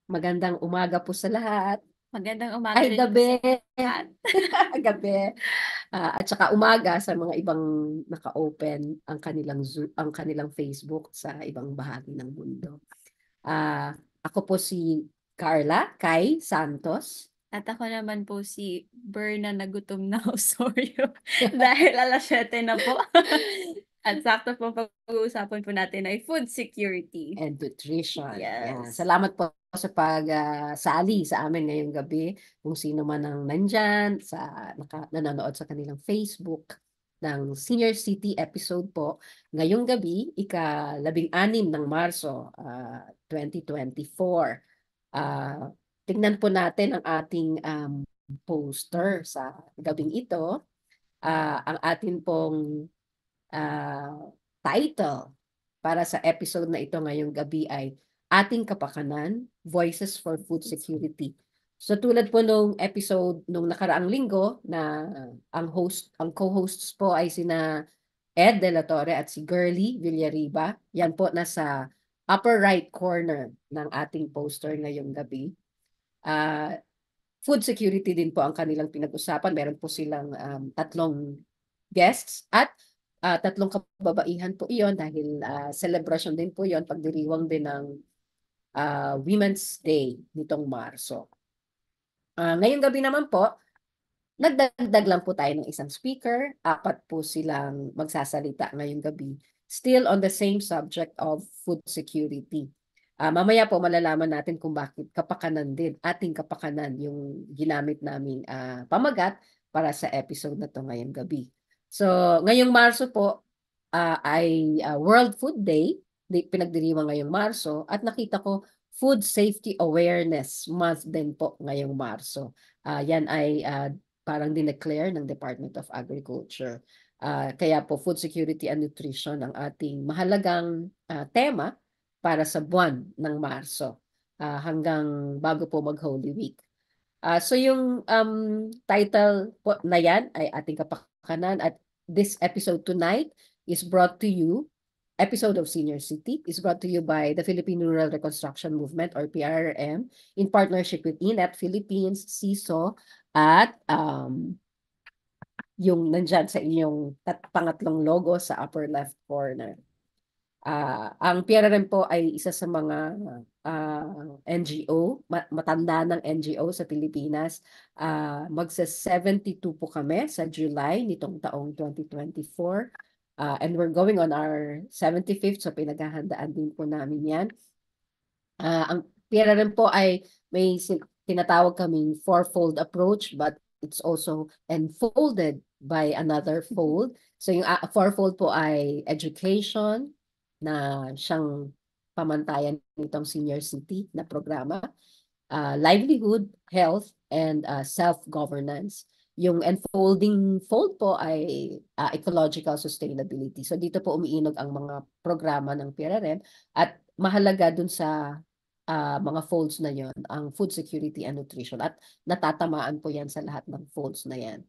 Magandang umaga po sa lahat. Magandang umaga Ay, rin po sa gabi. lahat. Gabi. At saka umaga sa mga ibang naka-open ang kanilang Facebook sa ibang bahagi ng mundo. Ako po si Carla Kai Santos. At ako naman po si Berna na gutom na Osorio dahil alas 7 na po. At sakto po pag-uusapan po natin ay food security. And nutrition. Yan. Yes. Salamat po sa pagsali sa amin ngayong gabi. Kung sino man ang nandyan, nanonood sa kanilang Facebook ng Senior City episode po. Ngayong gabi, ika-16 ng Marso, 2024. Tingnan po natin ang ating poster sa gabing ito. Ang atin pong title para sa episode na ito ngayong gabi ay Ating Kapakanan, Voices for Food Security. So tulad po nung episode nung nakaraang linggo na ang co-hosts po ay sina Ed De La Torre at si Girly Villariba. Yan po nasa upper right corner ng ating poster ngayong gabi. Food security din po ang kanilang pinag-usapan. Meron po silang tatlong guests at tatlong kababaihan po iyon dahil celebration din po iyon, pagdiriwang din ng Women's Day nitong Marso. Ngayong gabi naman po, nagdagdag lang po tayo ng isang speaker. Apat po silang magsasalita ngayong gabi. Still on the same subject of food security. Mamaya po malalaman natin kung bakit kapakanan din, ating kapakanan yung ginamit naming pamagat para sa episode na to ngayong gabi. So, ngayong Marso po ay World Food Day, pinagdiriwang ngayong Marso, at nakita ko Food Safety Awareness Month din po ngayong Marso. Yan ay parang dineclare ng Department of Agriculture. Kaya po food security and nutrition ang ating mahalagang tema para sa buwan ng Marso hanggang bago po mag-Holy Week. So yung title po na yan ay Ating Kapakanan, at this episode tonight is brought to you, episode of Senior City is brought to you by the Philippine Rural Reconstruction Movement or PRRM in partnership with INET Philippines, CISO, at yung nandyan sa inyong pangatlong logo sa upper left corner. Ang PRRM po ay isa sa mga NGO, matanda ng NGO sa Pilipinas. Magsa-72 po kami sa July nitong taong 2024. And we're going on our 75th, so pinaghahandaan din po namin yan. Ang PRRM po ay may tinatawag kaming fourfold approach, but it's also enfolded by another fold. So yung fourfold po ay education, na siyang pamantayan nitong Senior City na programa, livelihood, health, and self-governance. Yung enfolding fold po ay ecological sustainability. So dito po umiinog ang mga programa ng PRRM, at mahalaga dun sa mga folds na yon ang food security and nutrition, at natatamaan po yan sa lahat ng folds na yan.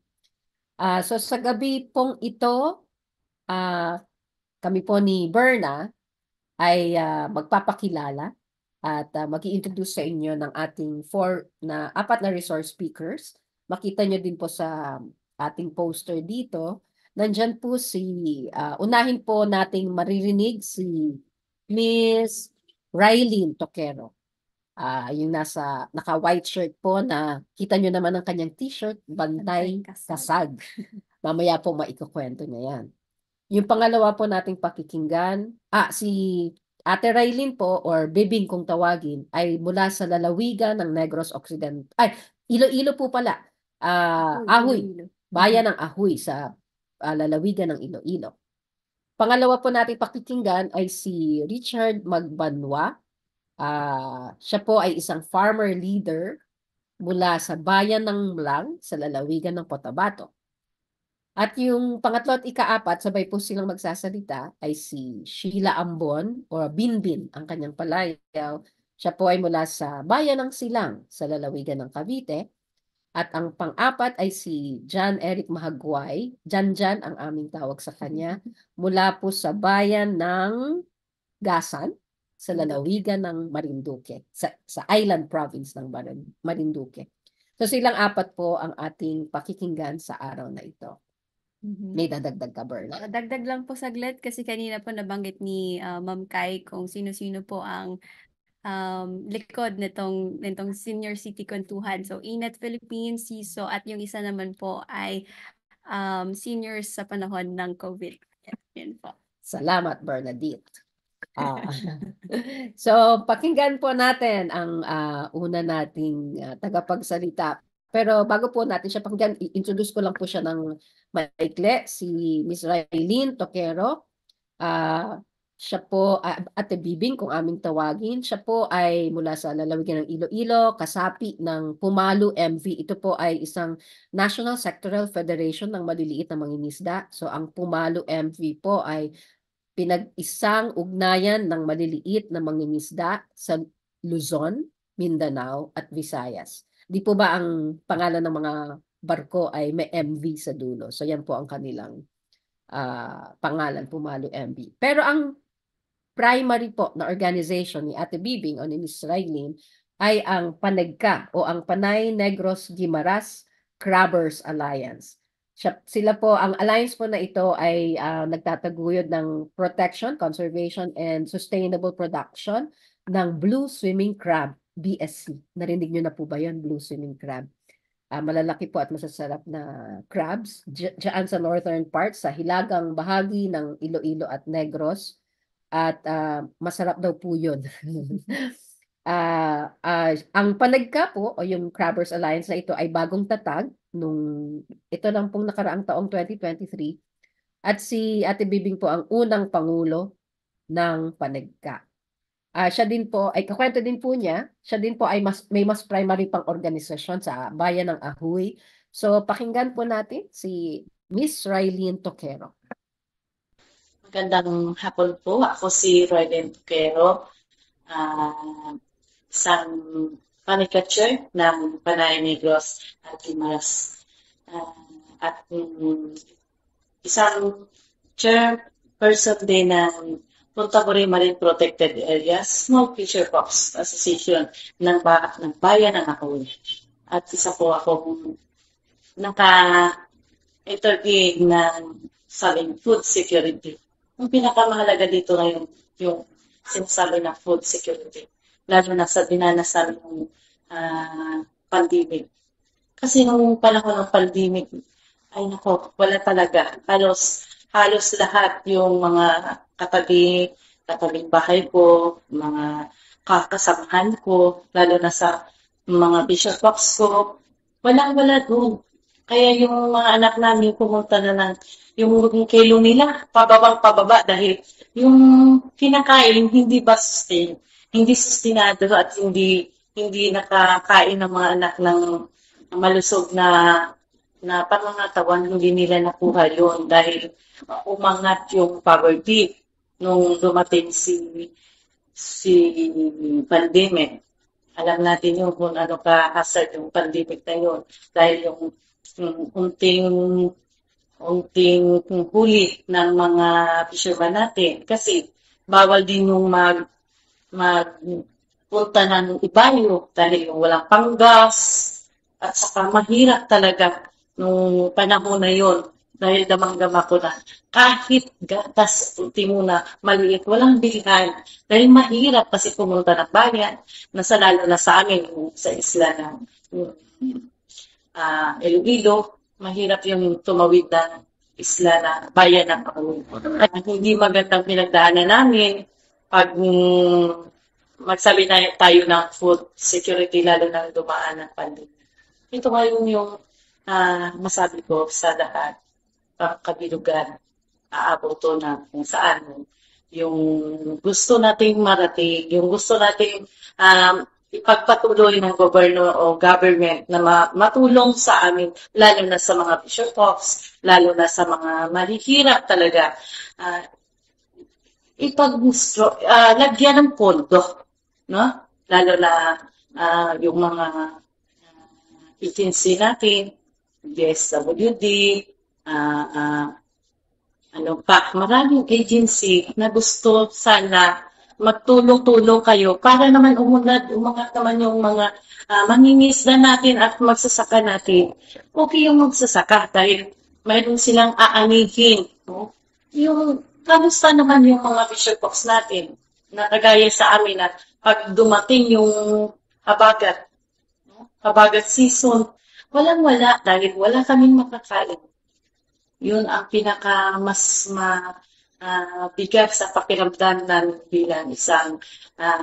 So sa gabi pong ito, kami po ni Berna ay magpapakilala at mag-i-introduce sa inyo ng ating apat na resource speakers. Makita nyo din po sa ating poster dito. Nandyan po unahin po nating maririnig si Miss Rylene Toquero. Yung naka-white shirt po, na kita nyo naman ang kanyang t-shirt, Bantay Kasag. Mamaya po maikukwento niya yan. Yung pangalawa po nating pakikinggan, si Ate Rylene po, or Bibing kung tawagin, ay mula sa lalawigan ng Negros Occidental. Iloilo po pala. Ahoy. Bayan ng Ahoy sa lalawigan ng Iloilo. Pangalawa po nating pakikinggan ay si Richard Magbanwa. Siya po ay isang farmer leader mula sa bayan ng Mlang sa lalawigan ng Cotabato. At yung pangatlo at ikaapat, sabay po silang magsasalita, ay si Sheila Ambon o Binbin ang kanyang palayaw. Siya po ay mula sa bayan ng Silang sa lalawigan ng Cavite. At ang pang-apat ay si John Eric Mahagway, Janjan ang aming tawag sa kanya, mula po sa bayan ng Gasan sa lalawigan ng Marinduque, sa island province ng Marinduque. So silang apat po ang ating pakikinggan sa araw na ito. Mhm. May dadagdag ka, Berna? Dagdag lang po saglit kasi kanina po nabanggit ni Ma'am Kai kung sino-sino po ang likod nitong Senior City Kwentuhan. So, Inet Philippines, SISO, at yung isa naman po ay seniors sa panahon ng COVID. Yan po. Salamat, Bernadette. So, pakinggan po natin ang una nating tagapagsalita. Pero bago po natin siya pakinggan, introduce ko lang po siya ng maikli, si Miss Raylene Toquero. Siya po, Ate Bibing kung aming tawagin, siya po ay mula sa lalawigan ng Iloilo, kasapi ng Pumalu MV. Ito po ay isang National Sectoral Federation ng maliliit na mangingisda. So ang Pumalu MV po ay pinag-isang ugnayan ng maliliit na mangingisda sa Luzon, Mindanao at Visayas. Di po ba ang pangalan ng mga barko ay may MV sa dulo? So yan po ang kanilang pangalan, Pumalu MV. Pero ang primary po na organization ni Ate Bibing o ni Miss Raylene ay ang PANEGCA o ang Panay Negros Guimaras Crabbers Alliance. Sila po, ang alliance po na ito ay nagtataguyod ng protection, conservation, and sustainable production ng blue swimming crab, BSC. Narinig nyo na po ba yun, blue swimming crab? Malalaki po at masasarap na crabs diyan sa northern part, sa hilagang bahagi ng Iloilo at Negros. At masarap daw po yun. Ang PANEGCA po o yung Crabbers Alliance na ito ay bagong tatag ito lang pong nakaraang taong 2023 at si Ate Bibing po ang unang pangulo ng PANEGCA. Siya din po ay kakwento din po niya, siya din po ay may mas primary pang organisasyon sa bayan ng Ahoy. So pakinggan po natin si Miss Raylene Toquero. Magandang hapon po. Ako si Raylene Toquero, isang panicatcher ng Panay Negros at Guimaras. At isang chairperson din ng Punta Coray Marine Protected Areas Small Fisher Fox Association ng bayan ng Ahoy. At isa po akong naka-intervene ng sabing food security. Ang pinakamahalaga dito ngayon yung sinasabi na food security, lalo na sa dinanasan ng pandemic. Kasi nung panahon ng pandemic, ay nako, wala talaga. Halos lahat yung mga katabing bahay ko, mga kakasamahan ko, lalo na sa mga bishop box ko, walang-wala doon. Kaya yung mga anak namin pumunta na ng yung kilo nila, pababa dahil yung kinakain hindi sustainado at hindi nakakain ng mga anak ng malusog na pangangatawan, hindi nila nakuha yun dahil umangat yung poverty nung dumating si pandemic. Alam natin yung kung ano ka-hazard yung pandemic na yun dahil yung unting huli ng mga fisherman natin kasi bawal din yung magpunta ng ibayo dahil yung walang panggas at saka mahirap talaga nung panahon na yon dahil damang-dama ko na kahit gatas muna maliit walang bilihan dahil mahirap kasi pumunta ng bayan lalo na sa amin sa isla ng Iloilo, mahirap yung tumawid ng isla na bayan ng Ahoy. At hindi magandang pinagdaanan namin pag magsabi na tayo ng food security lalo na dumaan ng pandemic. Ito ngayon yung masabi ko sa lahat ng kabilugan, aaboto na kung saan yung gusto nating marating, yung gusto nating ipagpatuloy ng gobyerno o government na matulong sa amin, lalo na sa mga fisher folks, lalo na sa mga mahihirap talaga, lagyan ng pondo, no? Lalo na yung mga agency natin, DSWD, maraming agency na gusto sana magtulong-tulong kayo para naman umangat naman yung mga mangingisda natin at magsasaka natin. Okay yung magsasaka dahil mayroon silang aanihin. No? Yung kamusta naman yung mga fisher folks natin na kagaya sa amin na pag dumating yung habagat, no? Habagat season, walang-wala dahil wala kaming makakain. Yun ang pinaka mas bigat sa pakiramdam namin bilang isang ah,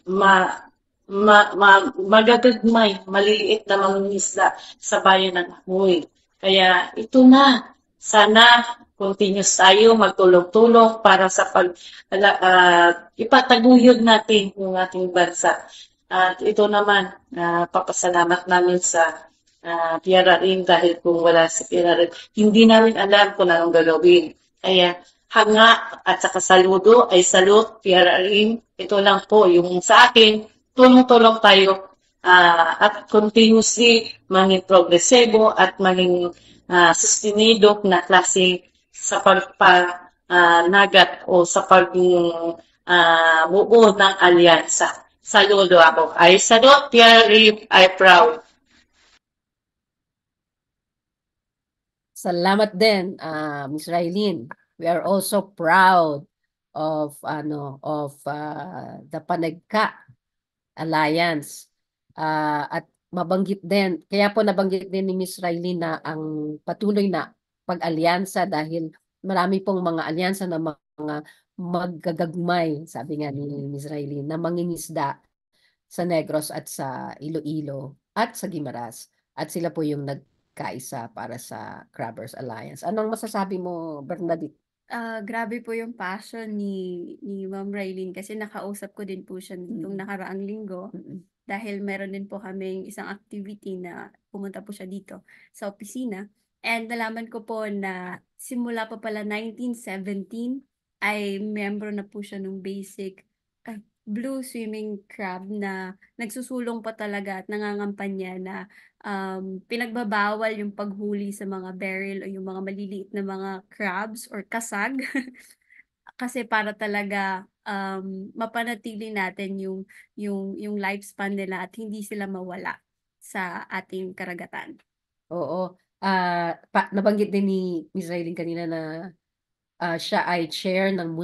ma, magagagmay, maliliit na mangingisda sa bayan ng Amoy. Kaya ito na, sana continuous tayo magtulong-tulong para sa ipataguyod natin yung ating bansa. At ito naman, papasalamat namin sa PRRM dahil kung wala si PRRM, hindi namin alam kung anong gagawin. Kaya hanga at saka saludo ay salute PRRM. Ito lang po yung sa akin, tulong-tulong tayo at continuously maging progresibo at maging sustenido na klase sa pagpanagat o sa pagbuo ng alyansa. Saludo ako. I salute PRRM, I proud. Salamat din, Miss Raylene. We are also proud of the Panagka Alliance. At mabanggit din, kaya po nabanggit din ni Miss Raylene na ang patuloy na pag-alyansa dahil marami pong mga alyansa na mga maggagagmay, sabi nga ni Miss Raylene, na mangingisda sa Negros at sa Iloilo at sa Guimaras. At sila po yung nagkaisa para sa Crabbers Alliance. Anong masasabi mo, Bernadette? Grabe po yung passion ni Ma'am Raylene kasi nakausap ko din po siya nitong nakaraang linggo dahil meron din po kaming isang activity na pumunta po siya dito sa opisina. And nalaman ko po na simula pa pala 1917 ay membro na po siya ng Blue Swimming Crab na nagsusulong pa talaga at nangangampanya na pinagbabawal yung paghuli sa mga barrel o yung mga maliliit na mga crabs or kasag kasi para talaga mapanatili natin yung lifespan nila at hindi sila mawala sa ating karagatan. Oo. Nabanggit din ni Miss Raylene kanina na siya ay chair ng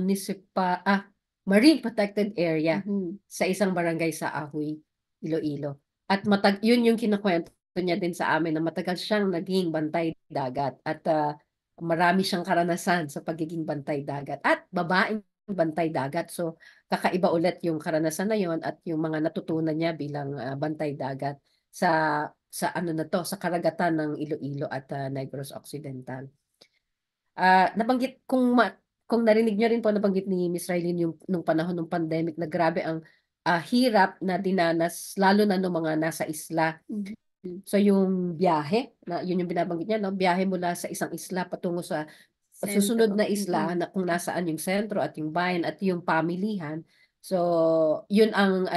Marine Protected Area sa isang barangay sa Ahoy, Iloilo. At yun yung kinukwento niya din sa amin na matagal siyang naging bantay dagat at marami siyang karanasan sa pagiging bantay dagat at babaeng bantay dagat. So kakaiba ulit yung karanasan na yon at yung mga natutunan niya bilang bantay dagat sa sa karagatan ng Iloilo at Negros Occidental. Nabanggit kung narinig niyo rin po nabanggit ni Miss Raylene yung nung panahon ng pandemic na grabe ang hirap na dinanas lalo na nung mga nasa isla. So yung biyahe, yun yung binabanggit niya, no? Biyahe mula sa isang isla patungo sa susunod na isla na kung nasaan yung sentro at yung bayan at yung pamilihan. So yun ang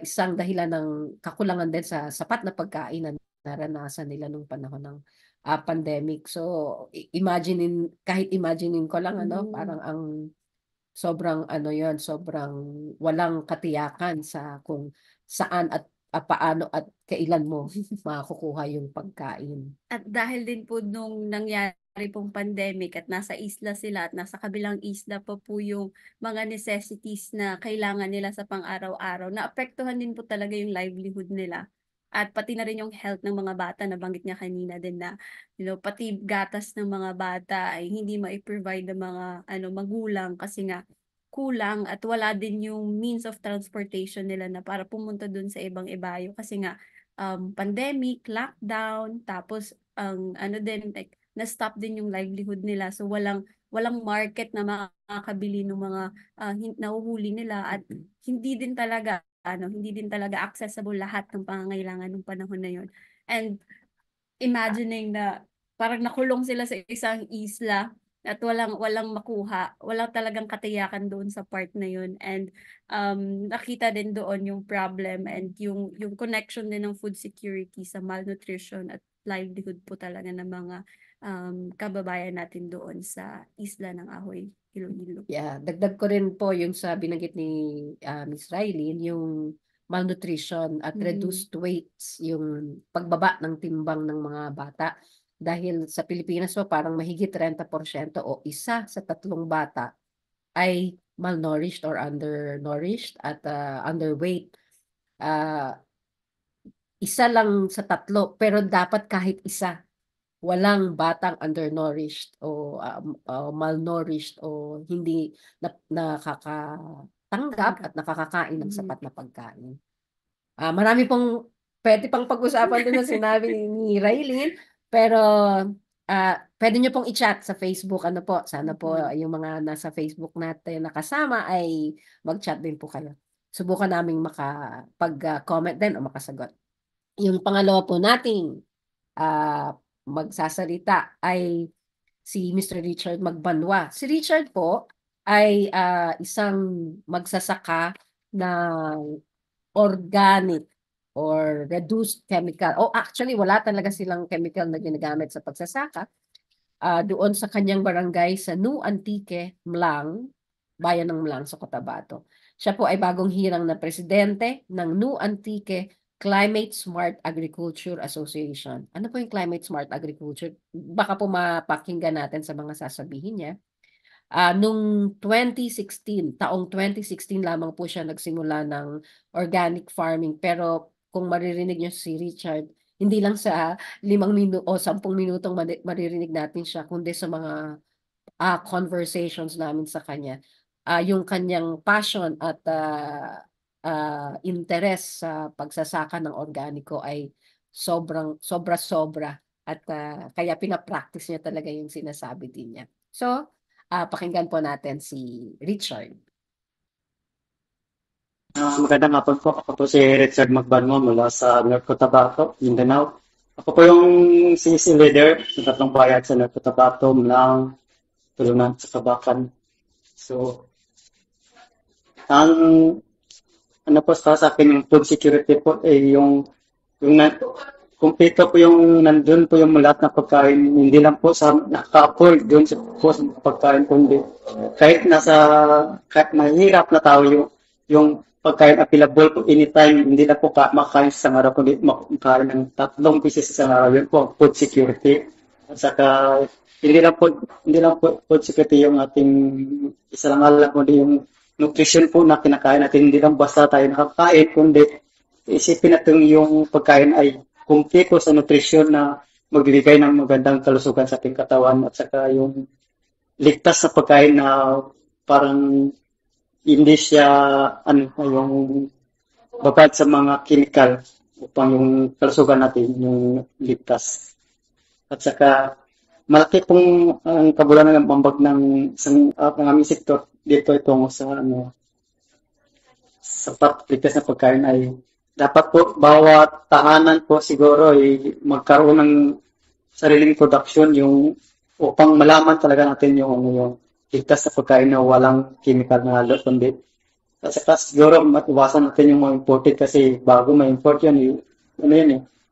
isang dahilan ng kakulangan din sa sapat na pagkain na naranasan nila nung panahon ng pandemic. So kahit imaginein ko lang parang ang sobrang sobrang walang katiyakan sa kung saan at paano at kailan mo makukuha yung pagkain. At dahil din po nung nangyari pong pandemic at nasa isla sila at nasa kabilang isla pa po yung mga necessities na kailangan nila sa pang-araw-araw, naapektuhan din po talaga yung livelihood nila. At pati na rin yung health ng mga bata, nabanggit niya kanina din na, pati gatas ng mga bata ay hindi mai-provide ng mga magulang kasi nga kulang at wala din yung means of transportation nila na para pumunta dun sa ibang ibayo kasi nga pandemic, lockdown, tapos ang din like na-stop din yung livelihood nila. So walang market na makakabili ng mga nahuhuli nila at hindi din talaga accessible lahat ng pangangailangan ng panahon na yun. And imagining na parang nakulong sila sa isang isla at walang makuha, walang talagang katiyakan doon sa part na yun. And nakita din doon yung problem and yung connection din ng food security sa malnutrition at livelihood po talaga ng mga kababayan natin doon sa Isla ng Ahoy, Iloilo. Yeah, dagdag ko rin po yung sa binanggit ni Miss Rylene, yung malnutrition at Mhm. reduced weights, yung pagbaba ng timbang ng mga bata. Dahil sa Pilipinas po parang mahigit 30% o isa sa 3 bata ay malnourished or undernourished at underweight. Isa lang sa 3, pero dapat kahit isa. Walang batang undernourished o malnourished o hindi nakakatanggap at nakakakain ng Mhm. sapat na pagkain. Marami pong puwede pang pag-usapan dun sa sinabi ni Rylene, pero puwede niyo pong i-chat sa Facebook, ano po, sana po Mhm. yung mga nasa Facebook natin na kasama ay mag-chat din po kayo. Subukan naming makapag-comment din o makasagot. Yung pangalawa po nating magsasalita ay si Mr. Richard Magbanwa. Si Richard po ay isang magsasaka ng organic or reduced chemical. Actually, wala talaga silang chemical na ginagamit sa pagsasaka. Doon sa kanyang barangay sa New Antique, Mlang, bayan ng Mlang sa Cotabato. Siya po ay bagong hirang na presidente ng New Antique Climate Smart Agriculture Association. Ano po yung Climate Smart Agriculture? Baka po mapakinggan natin sa mga sasabihin niya. Nung taong 2016 lamang po siya nagsimula ng organic farming. Pero kung maririnig niyo si Richard, hindi lang sa 5 o 10 minutong maririnig natin siya, kundi sa mga conversations namin sa kanya. Yung kanyang passion at interes sa pagsasaka ng organiko ay sobra-sobra at kaya pina-practice niya talaga yung sinasabi din niya. So, pakinggan po natin si Richard. Magandang hapon po. Ako po si Richard Magbanwa mula sa North Cotabato, Mindanao. Ako po yung CC leader ng 3 bayan sa North Cotabato, Mlang, Tulunan, sa Kabakan. So, ang ano po sa akin yung food security po kumpleto po yung nandun po yung lahat ng pagkain, hindi lang po sa nakaka-afford doon po sa pagkain, kundi kahit mahirap na tao yung pagkain available po anytime, hindi na po makakain sa araw, kundi makakain ng 3 pieces sa araw. Yun po food security. At saka hindi lang po food security yung ating isa lang alam, kundi yung nutrition po na kinakain natin. Hindi lang basta tayo nakakain, kundi isipin natin yung pagkain ay kumpleto sa nutrition na magbibigay ng magandang kalusugan sa ating katawan, at saka yung ligtas na pagkain na parang hindi siya yung babad sa mga chemical, upang yung kalusugan natin yung ligtas. At saka malaki pong ang kabuluhan ng pambag ng aming sektor dito itong sa ligtas na pagkain ay dapat po bawat tahanan po siguro ay magkaroon ng sariling production upang malaman talaga natin yung ligtas na pagkain na walang chemical na halo, kundi at saka siguro matiwasan natin yung mga imported, kasi bago ma-import yun,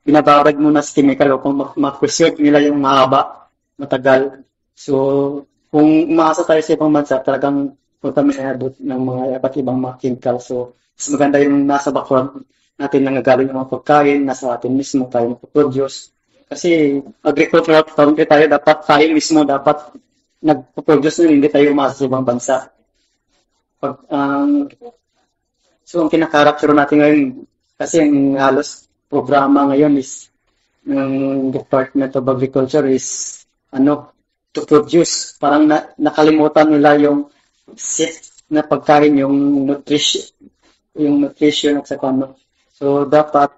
binababad muna sa chemical upang ma-preserve nila yung mahaba, matagal. So, kung umaasa tayo sa ibang bansa, talagang contaminated ng mga iba't ibang mga chemical. So, mas maganda yung nasa background natin nanggagaling ng mga pagkain, nasa atin mismo tayo mag-produce. Kasi agricultural country tayo, tayo mismo dapat nag-produce nun, hindi tayo umasa sa ibang bansa. So, ang kinakarapture natin ngayon, kasi ang halos programa ngayon is ng Department of Agriculture is to produce. Parang nakalimutan nila yung safe na pagkain, yung nutrition at saka So, dapat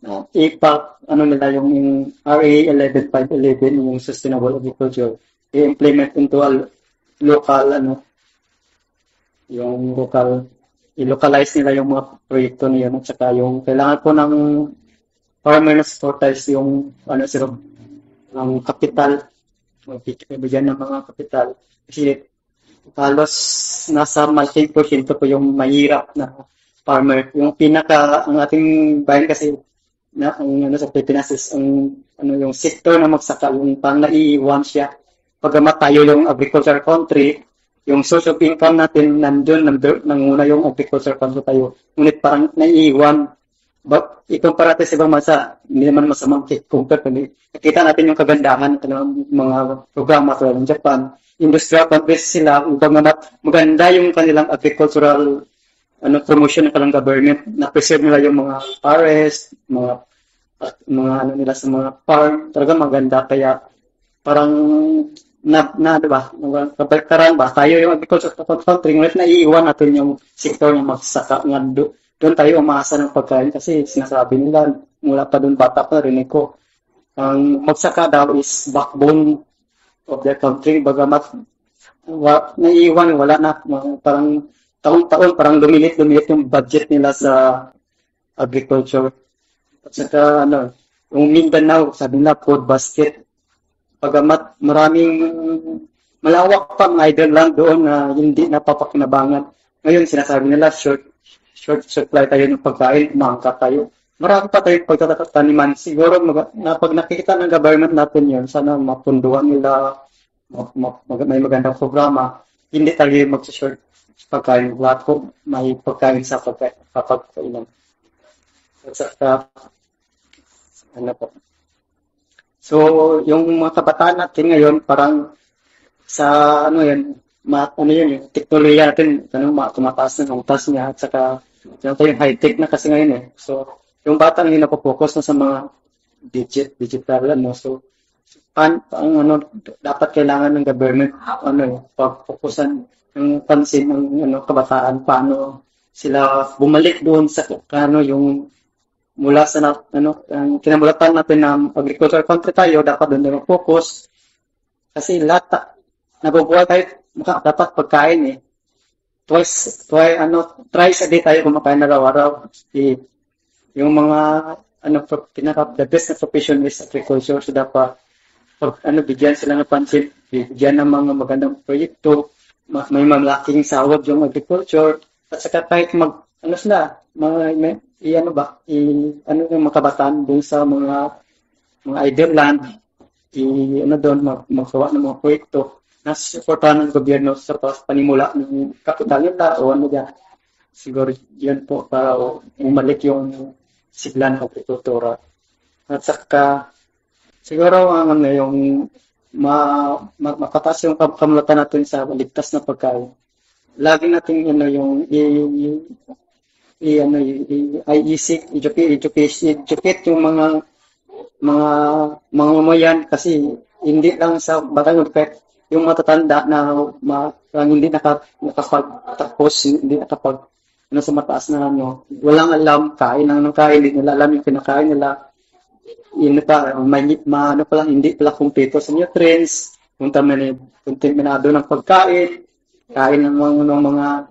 nila yung RA 11511, yung Sustainable Agriculture, i-implement into i-localize nila yung mga proyekto niya, at saka yung kailangan po ng farmer na supportize yung ng kapital, bigyan ng mga kapital, kasi halos nasa malaking porsyento po yung mahirap na farmer. Ang ating bayan kasi na ang ano sa Pilipinas is ang ano yung sector na magsaka yung pang naiiwan siya. Pagamat tayo yung agriculture country, yung source of income natin nandun, nanguna yung agriculture country tayo. Ngunit parang naiiwan. But ikumpara natin sa ibang bansa, hindi naman masamang compare. Nakita natin yung kagandahan ng mga programa tulad ng Japan. Industrial countries sila, maganda yung kanilang agricultural promotion ng kanilang government, na-preserve nila yung mga forest, mga ano nila sa mga farm, talaga maganda. Kaya parang diba, kabaliktaran ba, tayo yung agriculture country, ngunit naiiwan natin yung sektor ng magsaka nga doon tayo umaasa ng pagkain kasi sinasabi nila, mula pa doon bata pa narinig ko, ang magsaka daw is backbone of their country, bagamat naiiwan, wala na, parang taon-taon, parang lumilit yung budget nila sa agriculture. At saka, yung Mindanao, sabi nila, food basket, bagamat maraming malawak pa mga idle land doon na hindi napapakinabangan. Ngayon, sinasabi nila, short supply tayo ng pagkain, maangkat tayo. Marami pa tayong pagtataniman. Siguro, pag nakikita ng government natin yun, sana mapunduhan nila, may magandang programa, hindi tayo mag-short pagkain. Lahat ko may pagkain sa pagkainan. At saka, so, yung mga kabataan natin ngayon, parang sa, yung teknolohiya natin, tumataas na ng utas niya, at saka, yung high-tech na kasi ngayon eh. So, yung bata ngayon napopokus na sa mga digital, so, dapat kailangan ng government, pagfokusan yung pansin ng kabataan, paano sila bumalik doon sa, yung mula sa, ang kinamulatan natin na agricultural country tayo, dapat doon na focus. Kasi lahat, nabubuhay tayo, dapat pagkain eh. Thrice a day tayo kumakain na araw-araw. Yung mga, the best na profession is agriculture. So dapat, bigyan sila ng pansin, bigyan ng mga magandang proyekto, may malaking sahod yung agriculture, at saka kahit yung mga kabataan dun sa mga idle land, magawa ng mga proyekto, nasusuportahan ng gobyerno sa panimula ng kapital nila o siguro yun po para umalik yung sigla ng agrikultura. At saka siguro yung makataas yung kamulatan natin sa ligtas na pagkain. Lagi natin educate yung mga mamayan kasi hindi lang sa batang yung matatanda na hindi nakapagtapos, hindi nakapag sa mataas na walang alam, kain ng kain, hindi nila alam yung kinakain nila. Hindi pala kumpleto sa nutrients, kontaminado ng pagkain, kain ng mga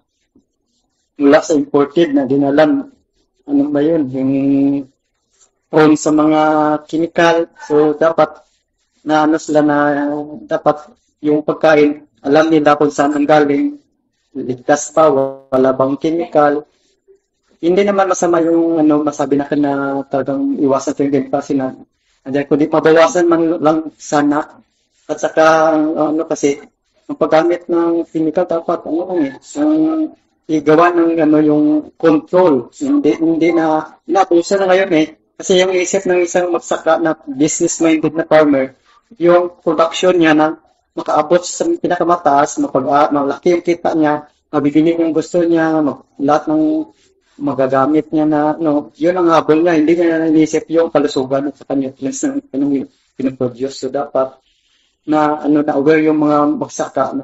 mula sa imported na dinalan, yung prone sa mga chemical. So dapat dapat yung pagkain, alam nila kung saan ang galing, ligtas pa, wala bang chemical. Hindi naman masama yung masabi na talagang iwasan ito yung din kasi kundi mabawasan man lang sana. At saka kasi ang paggamit ng chemical dapat igawa ng yung control. Hindi na inabuso na ngayon kasi yung isip ng isang magsaka na business-minded na farmer, yung production niya na makaabot sa pinakamataas, malaki yung kita niya, mabibili yung gusto niya, lahat ng magagamit niya na, yun ang habol niya, hindi niya naisip yung kalusugan at saka nutrients ng pinaproduce. So, dapat na aware yung mga magsaka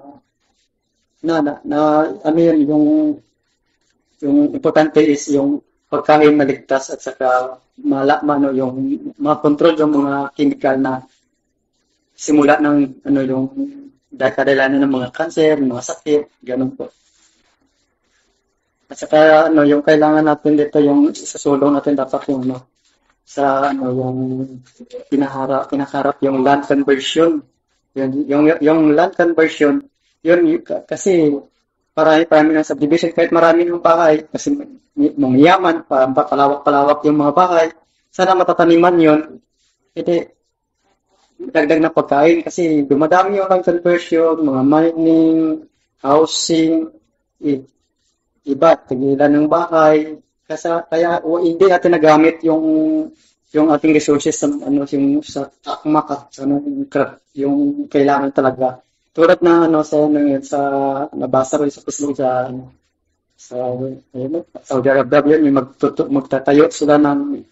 yung importante is yung pagkain maligtas at saka yung makontrol yung mga chemical na simula ng yung kadalanan ng mga cancer, mga sakit, ganun po. At saka yung kailangan natin dito yung isusulong natin dapat yung yung pinaharap yung land conversion. Yung land conversion, yun kasi parami ng subdivision kahit marami ng bahay kasi mayaman, palawak-palawak yung mga bahay. sana matataniman yun. Edi, dagdag na pagkain kasi dumadami yung land conversion, mga mining, housing, iba, tigilan ng bahay. Kaya hindi natin nagamit yung ating resources sa yung sa akmak at yung kailangan talaga. Tulad na sa nabasa ko sa Facebook sa Saudi Arabia yun, yung magtatayo sila ng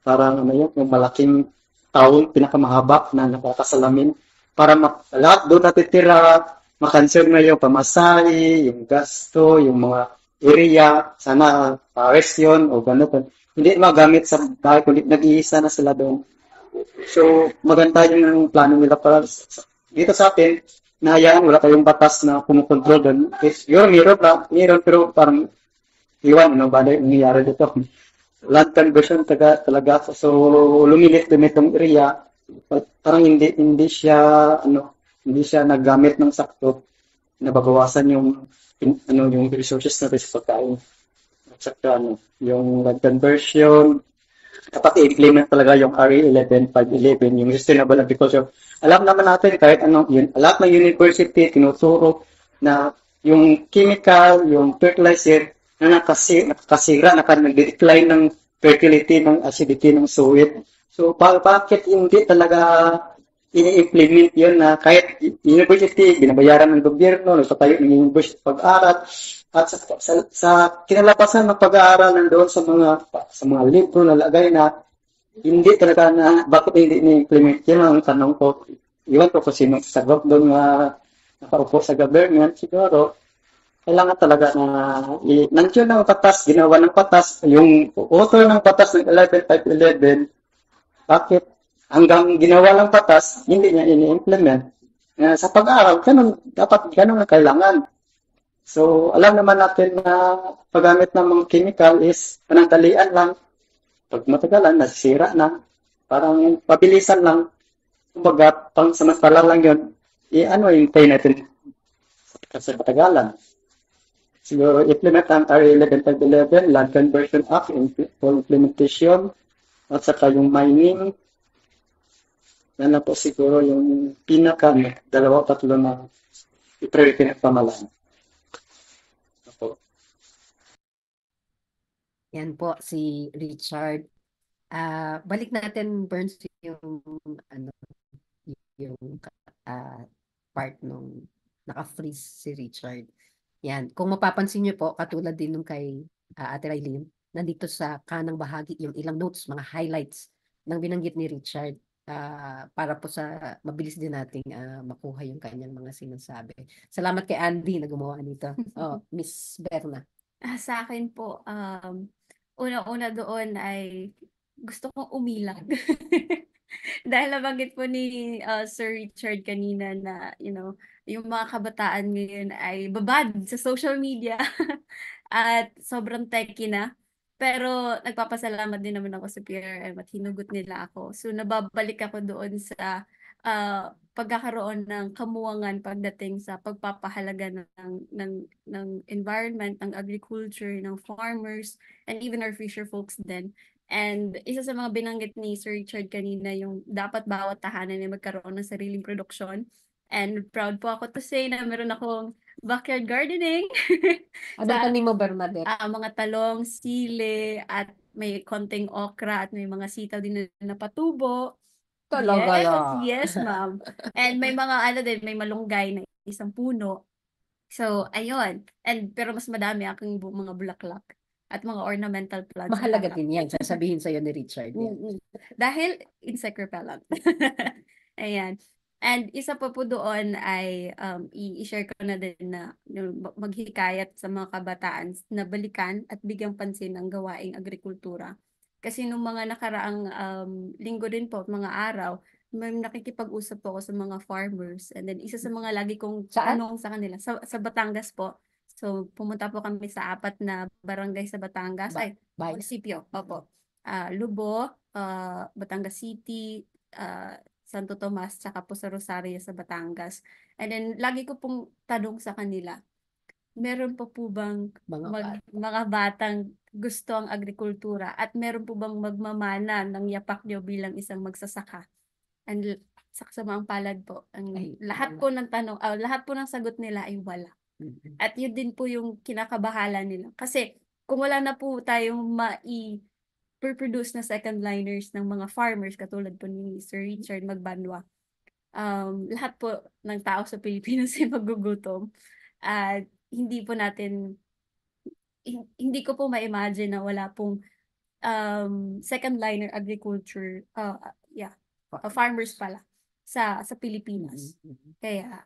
parang yung malaking taon, pinakamahaba na nakakasalamin para lahat doon natitira, makonserve na yung pamasahe, yung gasto, yung mga area, sana pares yun o gano'n. Hindi magamit sa bahay, kundi nag-iisa na sila doon. So, maganda yung plano nila para dito sa atin, nahayaan, wala kayong batas na kumukontrol doon. Siguro meron, pero parang iwan, ba na yung nangyayari dito. Land conversion talaga. So, lumit yung area, parang hindi siya naggamit ng sakto, nababawasan yung resources natin sa pagkain. At saka, yung land conversion, dapat i-implement talaga yung RE 11511, yung sustainable agriculture. Alam naman natin kahit lahat ng university tinuturo na yung chemical, yung fertilizer na nakasira, nag-decline ng fertility, ng acidity ng soil. So, bakit hindi talaga ini-implement yun na kahit university, binabayaran ng gobyerno, nagpatayo ng university pag-aral, at sa kinalabasan ng pag-aaral nandoon sa mga libro na lagay na hindi talaga na bakit hindi ni-implement yan ang tanong ko. Iwan ko kung sino sa doon na nakaupo sa government, siguro kailangan talaga na nandiyon ng patas, ginawa ng patas, yung author ng patas ng 11511, bakit hanggang ginawa ng patas, hindi niya ini-implement. Sa pag-aaral, dapat ganun ang kailangan. So, alam naman natin na paggamit ng mga chemical is panandalian lang. Pag matagalan, nasisira na. Parang pabilisan lang. Kumbaga, pang samantala lang yun. Hintay natin sa matagalan. Siguro, implement ang RA 11511, Land Conversion Act, for implementation, at saka yung mining. Yan na po siguro yung dalawa, tatlo na i-priority ng pamalaan. Yan po si Richard. Balik natin, Burns, yung part nung naka-freeze si Richard. Yan. Kung mapapansin niyo po, katulad din nung kay Ate Raylene, nandito sa kanang bahagi yung ilang notes, mga highlights ng binanggit ni Richard para po sa mabilis din nating makuha yung kanyang mga sinasabi. Salamat kay Andy na gumawa nito. Miss Berna. Sa akin po, una-una doon ay gusto kong umilag. Dahil nabanggit po ni Sir Richard kanina na, yung mga kabataan ngayon ay babad sa social media at sobrang techy na. Pero nagpapasalamat din naman ako sa PRM at hinugot nila ako. So nababalik ako doon sa pagkakaroon ng kamuwangan pagdating sa pagpapahalaga ng environment, ng agriculture, ng farmers, and even our fisher folks din. And isa sa mga binanggit ni Sir Richard kanina, yung dapat bawat tahanan ay magkaroon ng sariling produksyon. And proud po ako to say na meron akong backyard gardening. Anong tanim mo, Bernadette? Mga talong, sili, at may konting okra, at may mga sitaw din na napatubo. Talaga lang. Yes, ma'am. And may mga may malunggay na isang puno. So, ayun. Pero mas madami aking mga bulaklak at mga ornamental plants. Mahalaga din yan. Sasabihin sa'yo ni Richard yan. Dahil insect repellent. Ayan. And isa pa po doon ay i-share ko na din na maghikayat sa mga kabataan na balikan at bigyang pansin ang gawaing agrikultura. Kasi nung mga nakaraang linggo din po, mga araw, may nakikipag-usap po ako sa mga farmers. And then isa sa mga lagi kong tanong sa kanila, sa Batangas po. So pumunta po kami sa 4 na barangay sa Batangas. Munisipyo. Opo. Lubo, Batangas City, Santo Tomas, tsaka po sa Rosario sa Batangas. And then lagi ko pong tanong sa kanila, meron pa po bang Mga mga batang gusto ang agrikultura at meron po bang magmamana ng yapak nyo bilang isang magsasaka? And sa kasamaang palad po, Ay, lahat wala. po ng tanong, lahat po ng sagot nila ay wala. Mhm. At yun din po yung kinakabahala nila. Kasi kung wala na po tayong produce na second liners ng mga farmers katulad po ni Sir Richard Magbanwa, lahat po ng tao sa Pilipinas ay magugutom. At hindi po natin, hindi ko po ma-imagine na wala pong second liner agriculture, farmers pala sa Pilipinas. Mhm, mhm. Kaya,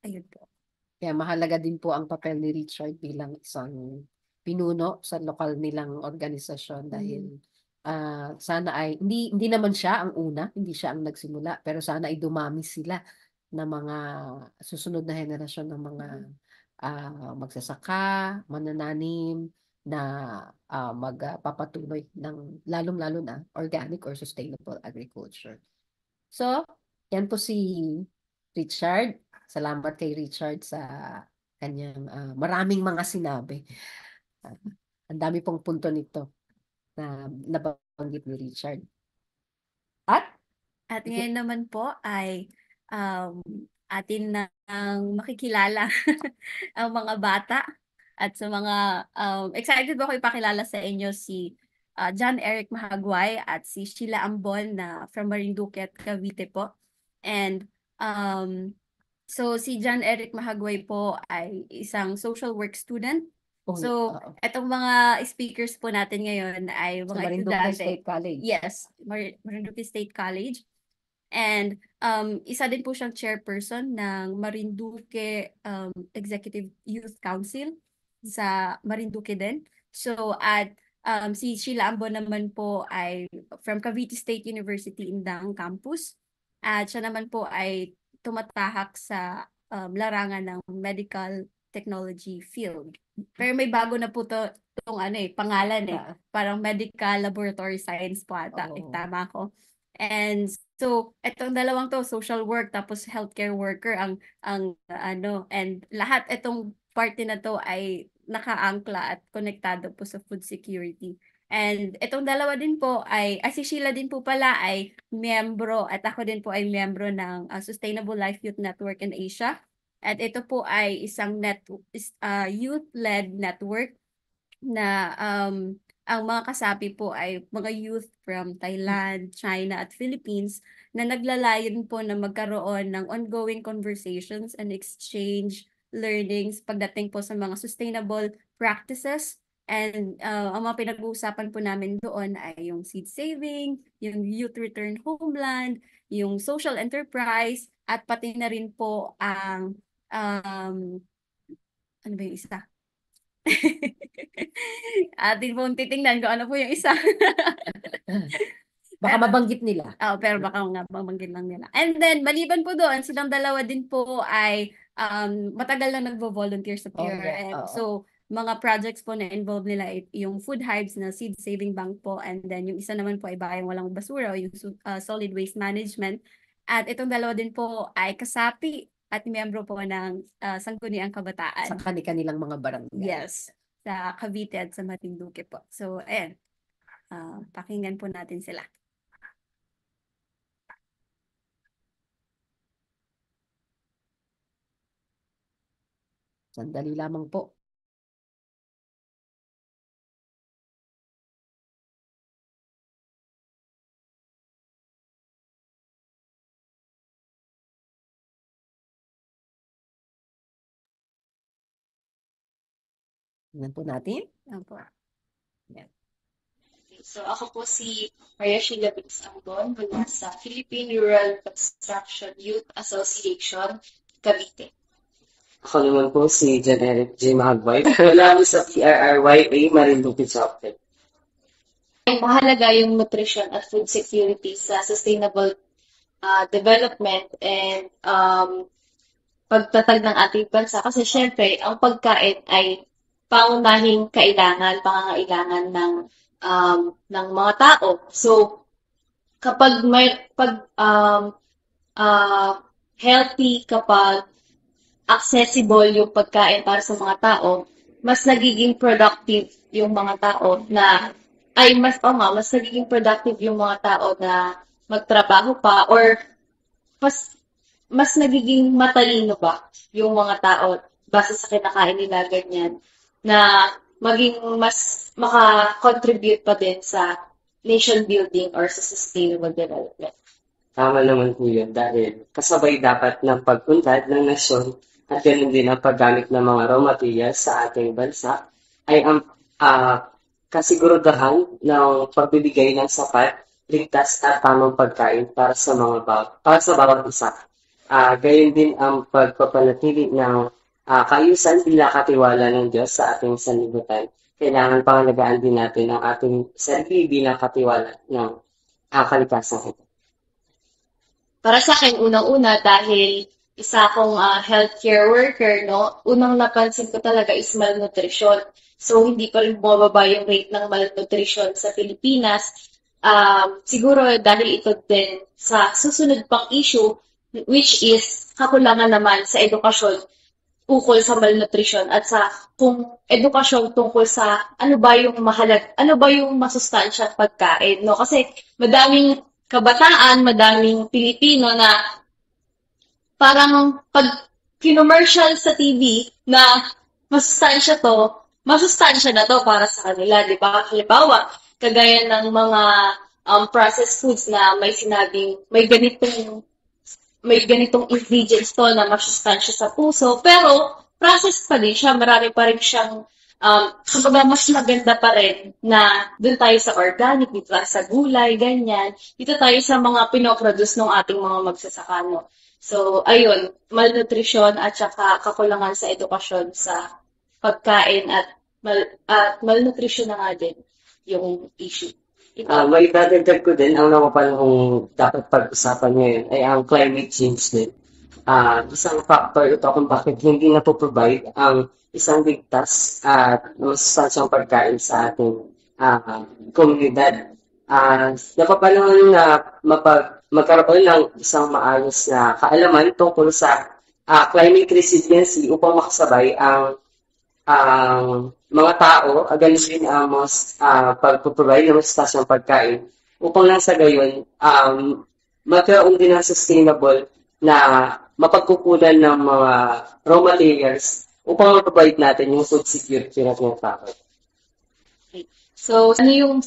ayun po. Kaya mahalaga din po ang papel ni Richard bilang isang pinuno sa lokal nilang organisasyon dahil sana ay hindi naman siya ang una, hindi siya ang nagsimula, pero sana ay dumami sila na mga susunod na henerasyon ng mga magsasaka, manananim na magpapatuloy ng lalong-lalo na organic or sustainable agriculture. So, yan po si Richard. Salamat kay Richard sa kanyang maraming mga sinabi. Ang dami pong punto nito na nabanggit ni Richard. At ngayon naman po ay atin nang makikilala ang mga bata at sa mga excited po ako ipakilala sa inyo si John Eric Mahagway at si Sheila Ambon na from Marinduque at Cavite po. And so si John Eric Mahagway po ay isang social work student. So, etong mga speakers po natin ngayon ay sa mga Marinduque estudyante. State College. Yes, Marinduque State College. And isa din po siyang chairperson ng Marinduque Executive Youth Council sa Marinduque din. So at si Sheila Ambon naman po ay from Cavite State University Indang Campus. At siya naman po ay tumatahak sa larangan ng medical technology field. Pero may bago na po itong pangalan parang medical laboratory science po ata. Tama ko. And so, etong dalawang to, social work tapos healthcare worker ang and lahat etong party na to ay nakaangkla at konektado po sa food security. And etong dalawa din po ay si Sheila din po pala ay miyembro at ako din po ay miyembro ng Sustainable Life Youth Network in Asia. At ito po ay isang youth-led network na ang mga kasapi po ay mga youth from Thailand, China at Philippines na naglalayon po na magkaroon ng ongoing conversations and exchange learnings pagdating po sa mga sustainable practices. And ang mga pinag-uusapan po namin doon ay yung seed saving, yung youth return homeland, yung social enterprise, at pati na rin po ang ano ba yung isa? Atin pong titingnan kung ano po yung isa. Baka mabanggit nila. Pero baka nga mabanggit lang nila. And then, maliban po doon, silang dalawa din po ay matagal na nagvo-volunteer sa PRM. So, mga projects po na involved nila yung food hives na seed saving bank po. And then, yung isa naman po ay Bayang Walang Basura o yung solid waste management. At itong dalawa din po ay kasapi at miyembro po ng Sangguniang Kabataan. Sa kanilang mga barangay. Yes, sa Cavite at sa Marinduque po. So, ayan. Pakinggan po natin sila. Sandali lamang po. Tingnan po natin. So ako po si Maria Sheila Ambon mula sa Philippine Rural Construction Youth Association, Cavite. Ako naman po si John Eric J. Mahagway. Mula sa PRRYA Marinduque Chapter. Mahalaga yung nutrition at food security sa sustainable development and pagtatag ng ating bansa. Kasi syempre, ang pagkain ay pangunahing pangangailangan ng mga tao. So, kapag healthy, kapag accessible yung pagkain para sa mga tao, mas nagiging productive yung mga tao na mas nagiging productive yung mga tao na magtrabaho pa or mas nagiging matalino ba yung mga tao base sa kinakain nila ganyan na maging mas maka-contribute pa din sa nation building or sa sustainable development. Tama naman po yun dahil kasabay dapat ng pag-unlad ng nasyon at ganun din ang paggamit ng mga raw materials sa ating bansa ay ang kasiguraduhan ng pagbibigay ng sapat, ligtas at tamang pagkain para sa bawat isa. Gayon din ang pagpapanatili ng kaayusan bilang katiwala ng Diyos sa ating sanlibutan. Kailangan pangalagaan din natin ang ating sarili bilang katiwala ng kalikasan ito. Para sa akin, unang-una, dahil isa akong healthcare worker, no, unang napansin ko talaga is malnutrition. So, hindi pa rin bumababa yung rate ng malnutrition sa Pilipinas. Siguro dahil ito din sa susunod pang issue, which is kakulangan naman sa edukasyon ukol sa malnutrition at sa kung edukasyon tungkol sa ano ba yung masustansyang pagkain, no? Kasi madaming kabataan, madaming Pilipino na parang pag kinomercial sa TV na masustansya na to para sa kanila, di ba? Halimbawa, kagaya ng mga processed foods na may sinabing may ganitong ingredients to na masustansya sa puso, pero processed pa din siya, marami pa rin siyang kumbaga mas maganda pa rin na dun tayo sa organic, dito tayo sa gulay, ganyan. Dito tayo sa mga pinoproduce ng ating mga magsasaka, no? So, ayun, malnutrition at saka kakulangan sa edukasyon sa pagkain at malnutrition na nga din yung issue. May dadagdag ko din, ang napapanahong dapat pag-usapan ngayon ay ang climate change din. Isang factor ito kung bakit hindi na-provide ang isang ligtas at masustansyang pagkain sa ating komunidad. Napapanahon na magkaroon ng isang maayos na kaalaman tungkol sa climate resiliency upang makasabay ang mga tao, ganun din ang pag-provide ng masustansyang pagkain upang nang sa gayon magkaroon din ng sustainable na mapagkukunan ng mga raw materials upang ma-provide natin yung food security na tinatawag. So, ano yung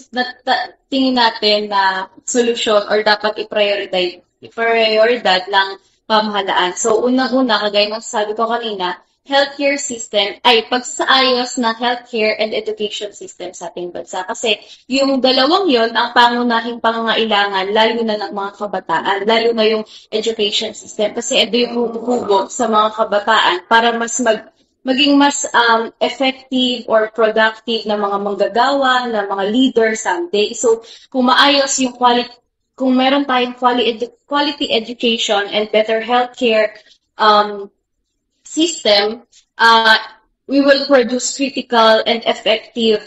tingin natin na solusyon or dapat i-prioridad ng pamahalaan? So, unang-una, kagaya ng sabi ko kanina, healthcare system, pagsaayos ng healthcare and education system sa ating bansa. Kasi yung dalawang yon ang pangunahing pangangailangan, lalo na ng mga kabataan, lalo na yung education system. Kasi ito yung hubog sa mga kabataan para maging mas effective or productive na mga manggagawa, na mga leader someday. So, kung maayos yung kung meron tayong quality education and better healthcare system, we will produce critical and effective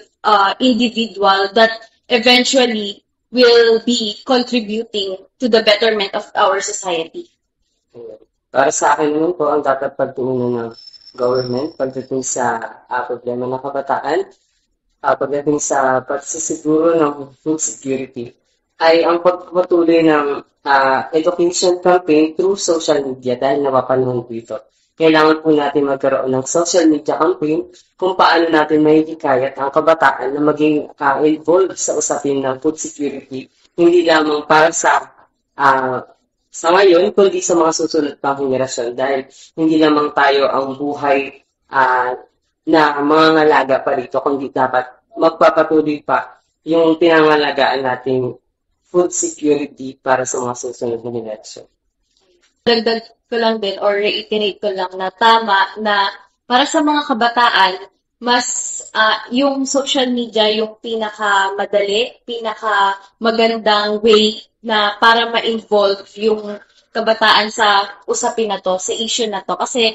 individual that eventually will be contributing to the betterment of our society. Para sa akin naman po, ang dapat pagtuunan ng government pagdating sa problema ng kabataan, pagdating sa pagsisiguro ng food security, ay ang pagpatuloy ng education campaign through social media dahil napapanahon po ito. Kailangan po natin magkaroon ng social media campaign kung paano natin mahihikayat ang kabataan na maging involved sa usapin ng food security, hindi lamang para sa ngayon, kundi sa mga susunod pang henerasyon dahil hindi lamang tayo ang buhay na mga ngalaga pa rito, kundi dapat magpapatuloy pa yung pinangalagaan nating food security para sa mga susunod na henerasyon. Dagdag ko lang din or reiterate ko lang na tama na para sa mga kabataan, mas yung social media yung pinakamadali, pinakamagandang way na para ma-involve yung kabataan sa usapin na to, sa issue na to. Kasi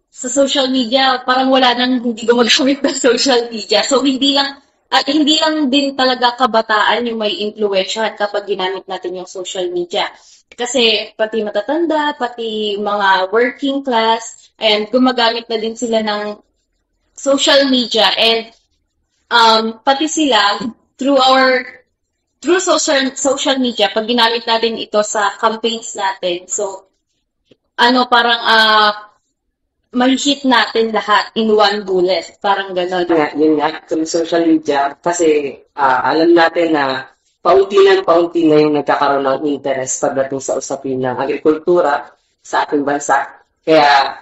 sa social media, parang wala nang hindi gumagamit ng social media. So hindi lang din talaga kabataan yung may impluwensya kapag ginamit natin yung social media. Kasi pati matatanda, pati mga working class, and gumagamit na din sila ng social media, and pati sila through social media, pag ginamit natin ito sa campaigns natin, so parang ma-hit natin lahat in one bullet, parang gano'n. Yun nga, through social media, kasi alam natin na paunti na yung nagkakaroon ng interest pagdating sa usapin ng agrikultura sa ating bansa. Kaya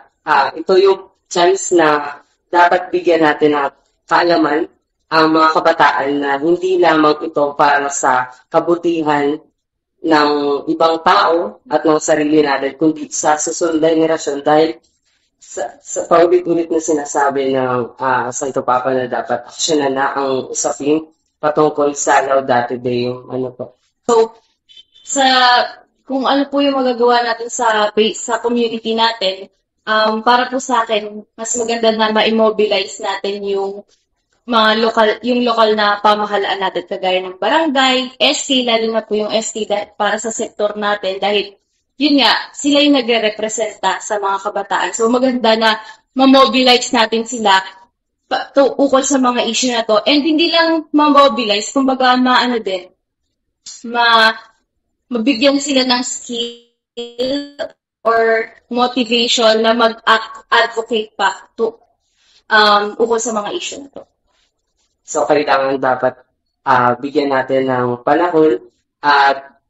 ito yung chance na dapat bigyan natin ng kaalaman ang mga kabataan na hindi lamang ito para sa kabutihan ng ibang tao at ng sarili natin, kundi sa susunod na henerasyon, dahil sa paulit-ulit na sinasabi ng Santo Papa na dapat aksyonan na ang usapin patungkol sa Laudate Deum. Ano po? So, kung ano po yung magagawa natin sa community natin, para po sa akin, mas maganda na ma-immobilize natin yung lokal na pamahalaan natin, kagaya ng barangay, SK, lalo na po yung SK para sa sektor natin, dahil yun nga, sila yung nagre-representa sa mga kabataan. So maganda na ma-mobilize natin sila ukol sa mga issue na to. And hindi lang ma-mobilize, kumbaga mabigyan sila ng skill or motivation na mag-advocate pa ukol sa mga issue na to. So, kailangan dapat bigyan natin ng panahon at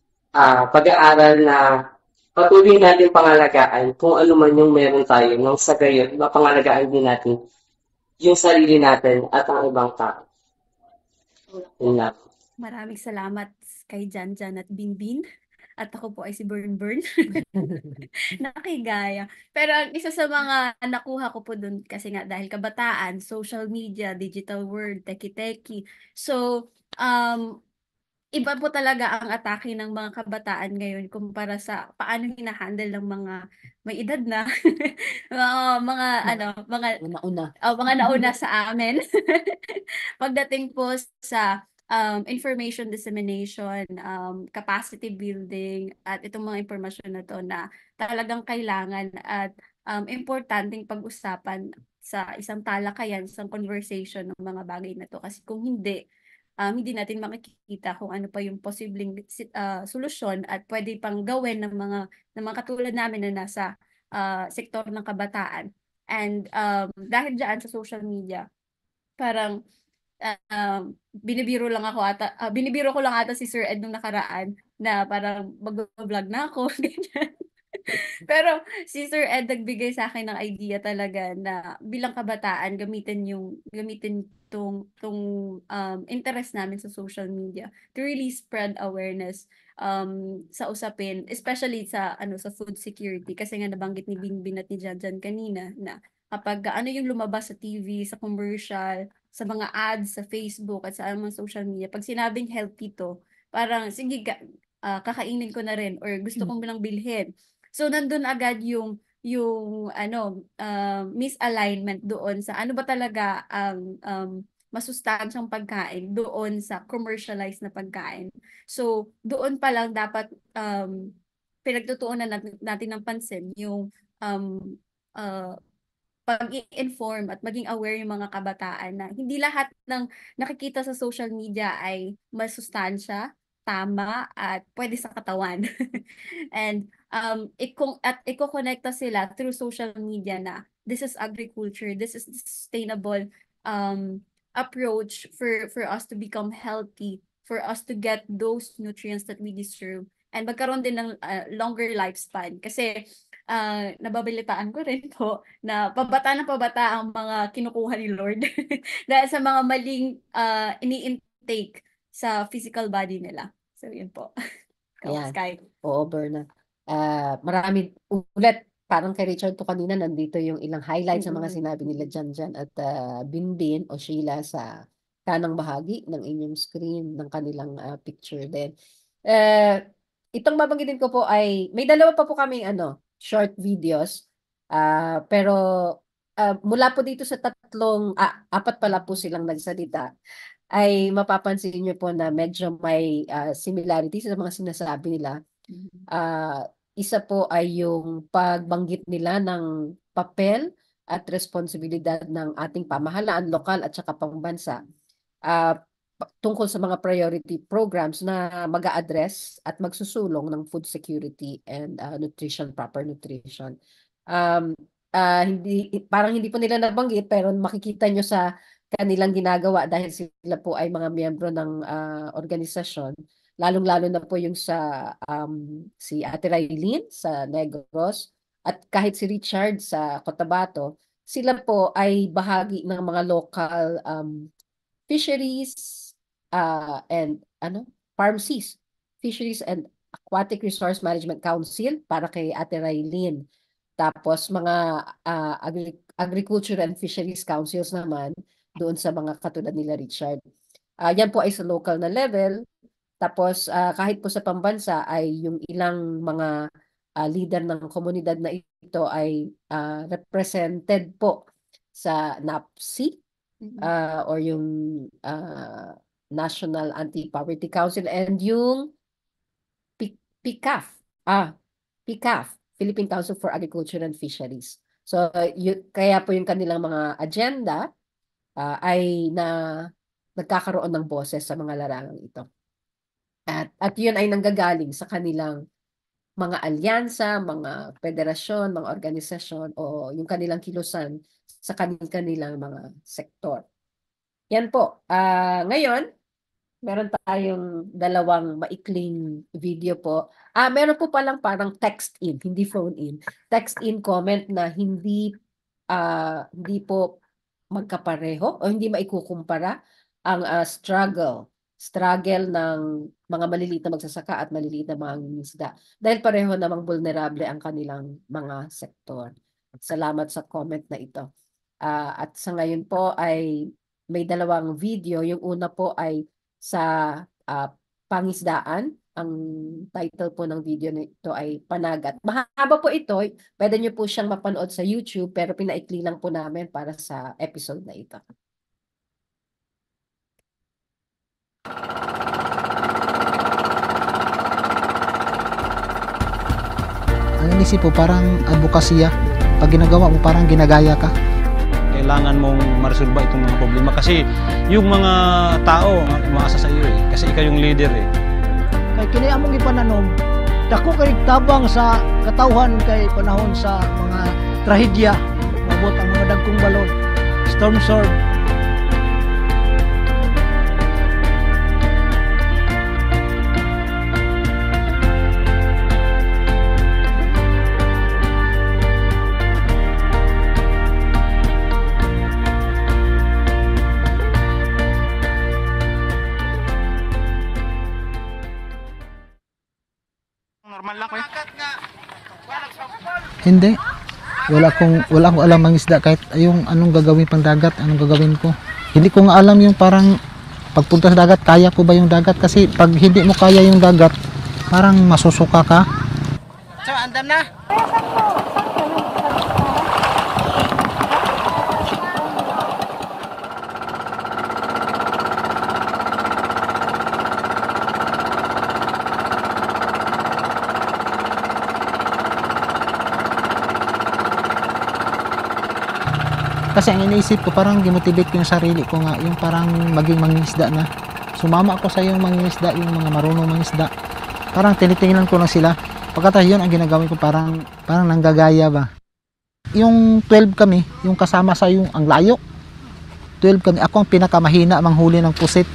pag-aaral na patuloy natin pangalagaan kung ano man yung meron tayo, nang sa gayon, mapangalagaan din natin yung sarili natin at ang ibang tao. Yun lang. Maraming salamat kay Janjan at Binbin. At ako po ay si Bern. Nakigaya. Pero ang isa sa mga nakuha ko po dun, kasi nga dahil kabataan, social media, digital world, teki-teki. So, iba po talaga ang atake ng mga kabataan ngayon kumpara sa paano hinahandle ng mga may edad na mga nauna sa amin. Pagdating po sa information dissemination, capacity building, at itong mga impormasyon na to na talagang kailangan at importanteng pag-usapan sa isang talakayan, isang conversation ng mga bagay na to. Kasi kung hindi natin makikita kung ano pa yung posibleng solusyon at pwede pang gawin ng mga katulad namin na nasa sektor ng kabataan. And dahil dyan sa social media, parang binibiro ko lang ata si Sir Ed nung nakaraan na parang mag-vlog na ako, ganyan. Pero si Sir Ed nagbigay sa akin ng idea talaga na bilang kabataan gamitin tong interest namin sa social media to really spread awareness sa usapin, especially sa food security, kasi nga nabanggit ni Binbin at ni Janjan kanina na kapag yung lumabas sa TV, sa commercial, sa mga ads sa Facebook at sa mga social media, pag sinabing healthy to, parang sige kakainin ko na rin or gusto kong bilang bilhin. So nandun agad yung misalignment doon sa ano ba talaga ang masustansyang pagkain doon sa commercialized na pagkain. So doon pa lang dapat pinagtutuunan natin ng pansin yung pag-i-inform at maging aware yung mga kabataan na hindi lahat ng nakikita sa social media ay masustansya, tama, at pwede sa katawan. And iko-connecta sila through social media na this is agriculture, this is sustainable approach for us to become healthy, for us to get those nutrients that we deserve, and magkaroon din ng longer lifespan. Kasi nababalitaan ko rin po na pabata ang mga kinukuha ni Lord dahil sa mga maling ini-intake sa physical body nila. So, yun po. Ayan. Sky. Oo, Berna. Marami ulit, parang kay Richard to kanina, nandito yung ilang highlights ng mga sinabi nila Janjan at Binbin o Sheila sa kanang bahagi ng inyong screen, ng kanilang picture din. Itong babanggitin ko po ay, may dalawa pa po kaming short videos, pero mula po dito sa apat pala po silang nagsalita, ay mapapansin niyo po na medyo may similarity sa mga sinasabi nila. Isa po ay yung pagbanggit nila ng papel at responsibilidad ng ating pamahalaan lokal at saka pambansa tungkol sa mga priority programs na mag-a-address at magsusulong ng food security and proper nutrition. Parang hindi po nila nabanggit pero makikita nyo sa kanilang ginagawa dahil sila po ay mga miyembro ng organisasyon, lalong-lalo na po yung si Ate Raylene sa Negros at kahit si Richard sa Cotabato, sila po ay bahagi ng mga local fisheries and FARMCs, Fisheries and Aquatic Resource Management Council para kay Ate Raylene. Tapos mga Agriculture and Fisheries Councils naman doon sa mga katulad nila Richard. Yan po ay sa local na level. Tapos kahit po sa pambansa ay yung ilang mga leader ng komunidad na ito ay represented po sa NAPSI or yung National Anti-Poverty Council and yung PCAF, Philippine Council for Agriculture and Fisheries. So kaya po yung kanilang mga agenda ay nagkakaroon ng boses sa mga larangang ito. At yun ay nanggagaling sa kanilang mga alyansa, mga federasyon, mga organisasyon o yung kanilang kilusan sa kanilang mga sektor. Yan po. Ngayon, meron tayong dalawang maikling video po. Meron po palang parang text in, hindi phone in. Text in comment na hindi po magkapareho o hindi maikukumpara ang struggle ng mga maliliit na magsasaka at maliliit na mga mangingisda dahil pareho namang vulnerable ang kanilang mga sektor. Salamat sa comment na ito. At sa ngayon po ay may dalawang video. Yung una po ay sa pangisdaan. Ang title po ng video nito ay Panagat. Mahaba po ito. Pwede nyo po siyang mapanood sa YouTube pero pinaikli lang po namin para sa episode na ito. Ang inisip po parang advokasya. Pag ginagawa mo parang ginagaya ka. Kailangan mong maresolba itong mga problema kasi yung mga tao umaasa sa iyo kasi ikaw yung leader Kay kini among ipananom, dako kay tabang sa katawhan kay panahon sa mga trahedya, mabot ang mga dagkong balon, storm surge. Hindi. Wala akong alam ang isda kahit yung anong gagawin pang dagat, anong gagawin ko. Hindi ko nga alam yung parang pagpunta sa dagat, kaya ko ba yung dagat kasi pag hindi mo kaya yung dagat, parang masusuka ka. So, andam na. Kasi ang iniisip ko parang gimotivate ko yung sarili ko nga yung parang maging mangingisda na. Sumama ako sa yung mangingisda, yung mga marunong mangingisda. Parang tinitingnan ko lang sila. Pagkatapos yun ang ginagawin ko parang nanggagaya ba. Yung 12 kami, yung kasama sa yung ang layo. 12 kami, ako ang pinakamahina manghuli ng pusit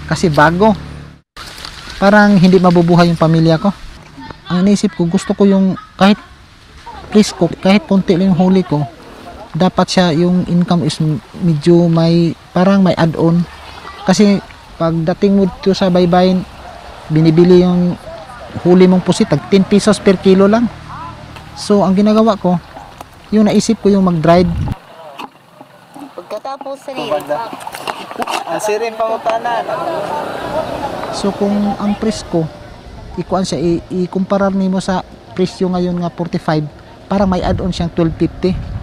kasi bago. Parang hindi mabubuhay yung pamilya ko. Ang iniisip ko gusto ko yung kahit please ko, kahit konti lang yung huli ko. Dapat siya yung income is medyo may parang may add-on kasi pagdating mo dito sa baybayin binibili yung huli mong pusit tag 10 pesos per kilo lang. So ang ginagawa ko yung naisip ko yung mag-drive pagkatapos sa Asirin pangutanan. so kung ang price ko ikuan siya i-kumparar nimo sa presyo ngayon nga 45 parang may add-on siyang 12.50.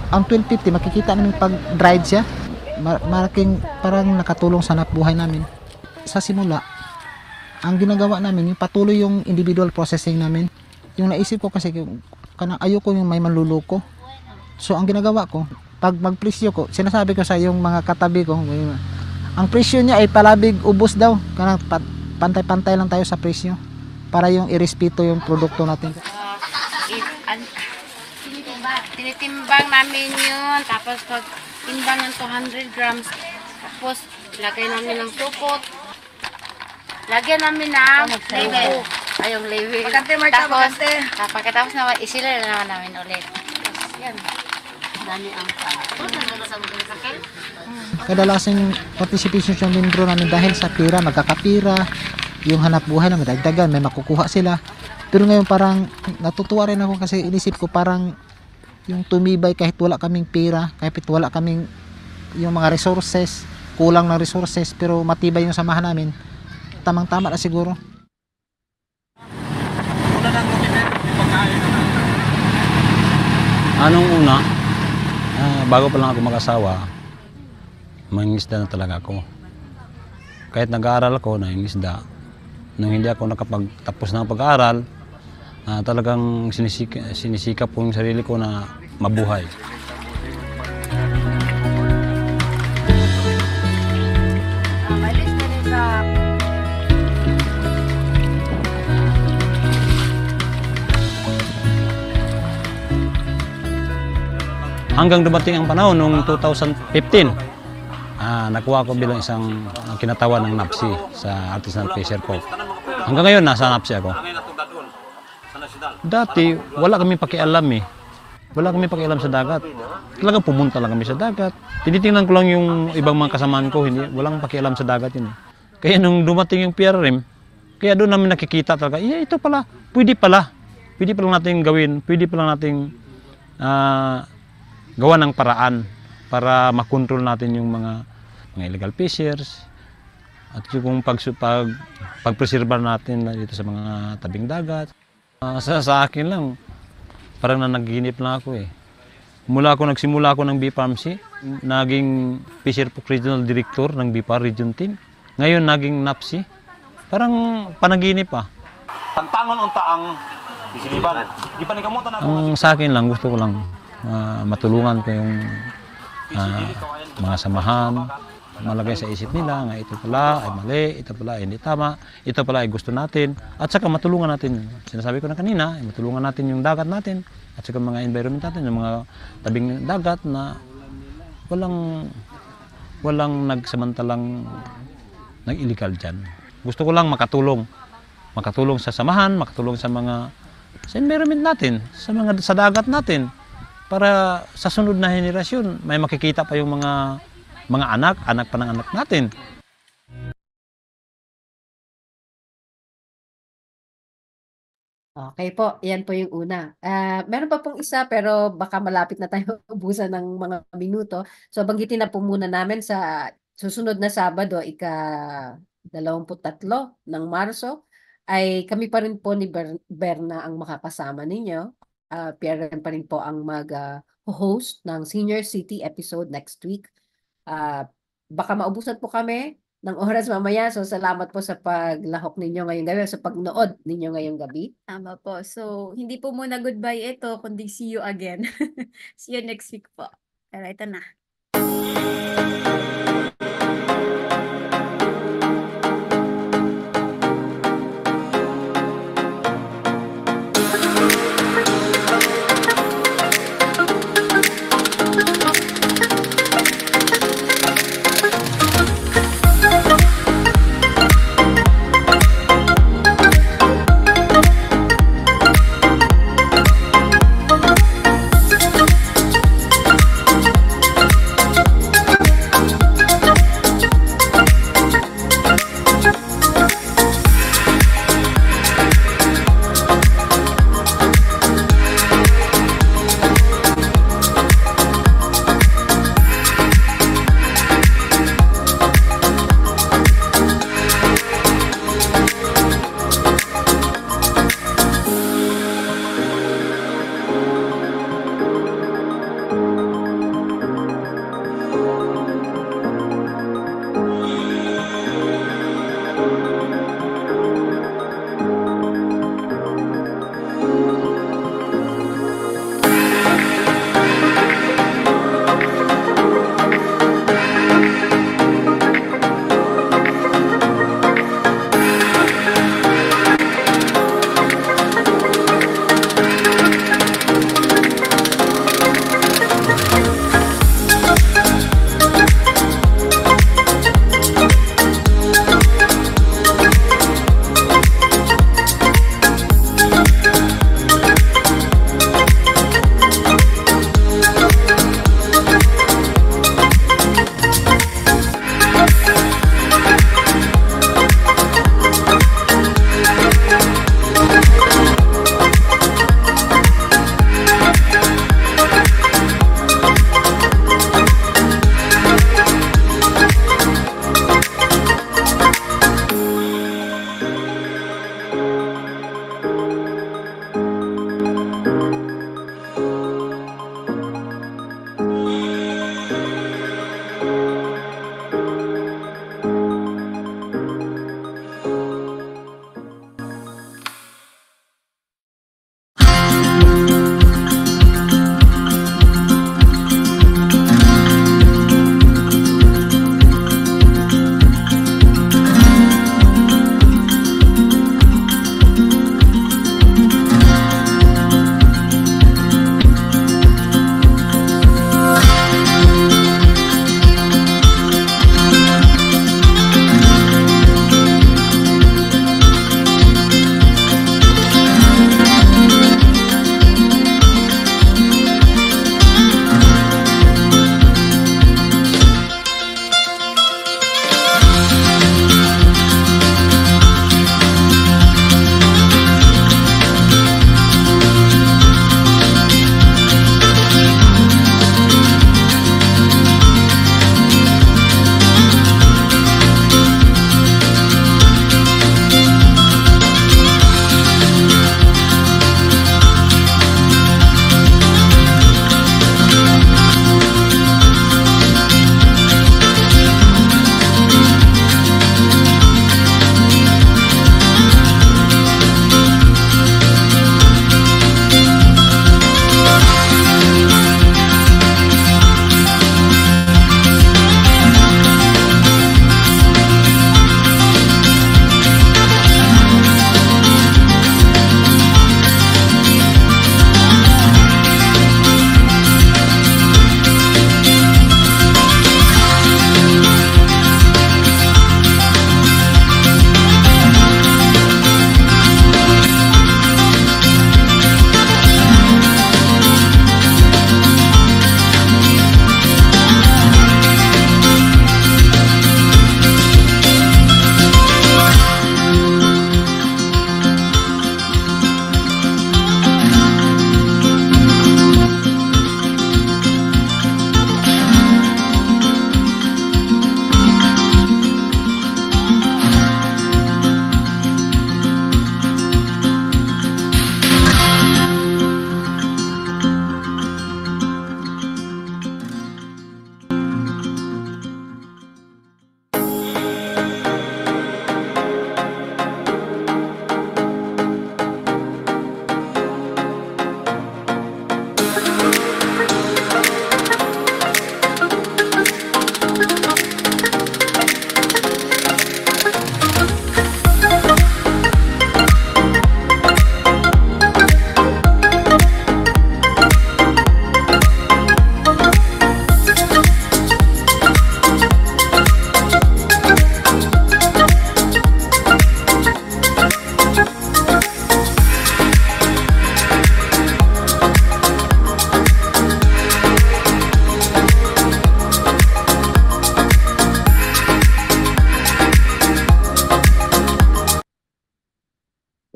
Ang 12.50 makikita namin pag drive siya malaking parang nakatulong sa buhay namin. Sa simula ang ginagawa namin yung patuloy yung individual processing namin. Yung naisip ko kasi ayoko yung may manluloko So ang ginagawa ko, pag magpresyo ko, sinasabi ko sa yung mga katabi ko, ang presyo niya ay palabig ubos daw. Kanang pantay-pantay lang tayo sa presyo para yung irespeto yung produkto natin. Tinitimbang namin yun, tapos pag timbang ng 200 grams, tapos lagay namin ng supot, lagyan namin ng label. Ay, yung label. Tapos, pagkatapos naman, isilir na naman namin ulit. Tapos, yan. Dami ang Kadalasang participation sa membro namin dahil sa pira, magkakapira, yung hanap buhay na madagdagan, may makukuha sila. Pero ngayon parang natutuwa rin ako kasi inisip ko parang yung tumibay kahit wala kaming pira, kahit wala kaming yung mga resources, kulang ng resources, pero matibay yung samahan namin. Tamang-tama na siguro. Anong una? Bago pa lang ako mag-asawa, mangingisda na talaga ako. Kahit nag-aaral ako, nangingisda. Nung hindi ako nakapagtapos ng pag-aaral, talagang sinisikap ko yung sarili ko na mabuhay. Hanggang dumating ang panahon noong 2015, nakuha ko bilang isang kinatawan ng NAPSI sa Artisanal Fisher Co. Hanggang ngayon, nasa NAPSI ako. Dati, wala kami pakialam eh. Wala kami pakialam sa dagat. Talagang pumunta lang kami sa dagat. Tinitingnan ko lang yung ibang mga kasamaan ko, walang pakialam sa dagat yun eh. Kaya nung dumating yung PRRM, kaya doon namin nakikita talaga, ito pala, pwede pala natin gawin, pwede pala natin gawa ng paraan para makontrol natin yung mga illegal fishers at yung pagpreserba natin dito sa mga tabing dagat. Sa akin lang, parang nanaginip lang ako eh. Nagsimula ako ng BPARMC, naging Fisher Folk Regional Director ng BPAR Region Team. Ngayon naging NAPSI. Parang panaginip ah. Tantangon unta ang isiliban. Di pa nikamutan na ang sa akin lang, gusto ko lang matulungan ko yung mga samahan, malagay sa isip nila nga ito pala ay mali, ito pala ay hindi tama, ito pala ay gusto natin, at saka matulungan natin, sinasabi ko na kanina, matulungan natin yung dagat natin, at saka mga environment natin, yung mga tabing dagat na walang nagsamantalang nag-illegal dyan. Gusto ko lang makatulong sa samahan, makatulong sa environment natin, sa dagat natin, para sa sunod na henerasyon may makikita pa yung mga anak pa ng anak natin. Okay po, yan po yung una. Meron pa pong isa pero baka malapit na tayo ubusan ng mga minuto. So banggitin na po muna namin sa susunod na Sabado, ika-23 ng Marso, ay kami pa rin po ni Berna ang makakasama ninyo. PRRM pa rin po ang mag-host ng Senior City episode next week. Baka maubusan po kami ng oras mamaya. So salamat po sa paglahok ninyo ngayong gabi, sa pagnood ninyo ngayong gabi. Tama po. So, hindi po muna goodbye ito, kundi see you again. See you next week po. Pero ito na.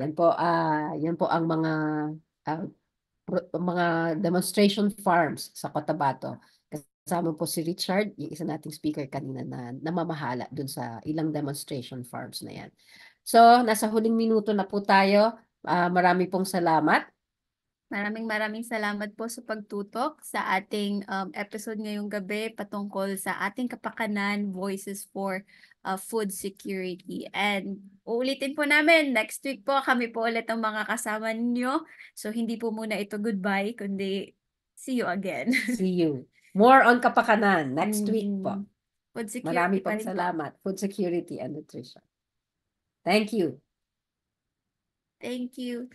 Yan po ang ah, mga demonstration farms sa Cotabato. Kasama po si Richard, yung isa nating speaker kanina na namamahala dun sa ilang demonstration farms na yan. So, nasa huling minuto na po tayo. Marami pong salamat. Maraming salamat po sa pagtutok sa ating episode ngayong gabi patungkol sa ating kapakanan, Voices for Food Security. And uulitin po namin, next week po kami po ulit ang mga kasama ninyo. So hindi po muna ito goodbye, kundi see you again. See you. More on kapakanan next week po. Food security Marami pa pong rin po. salamat. Food security and nutrition. Thank you. Thank you.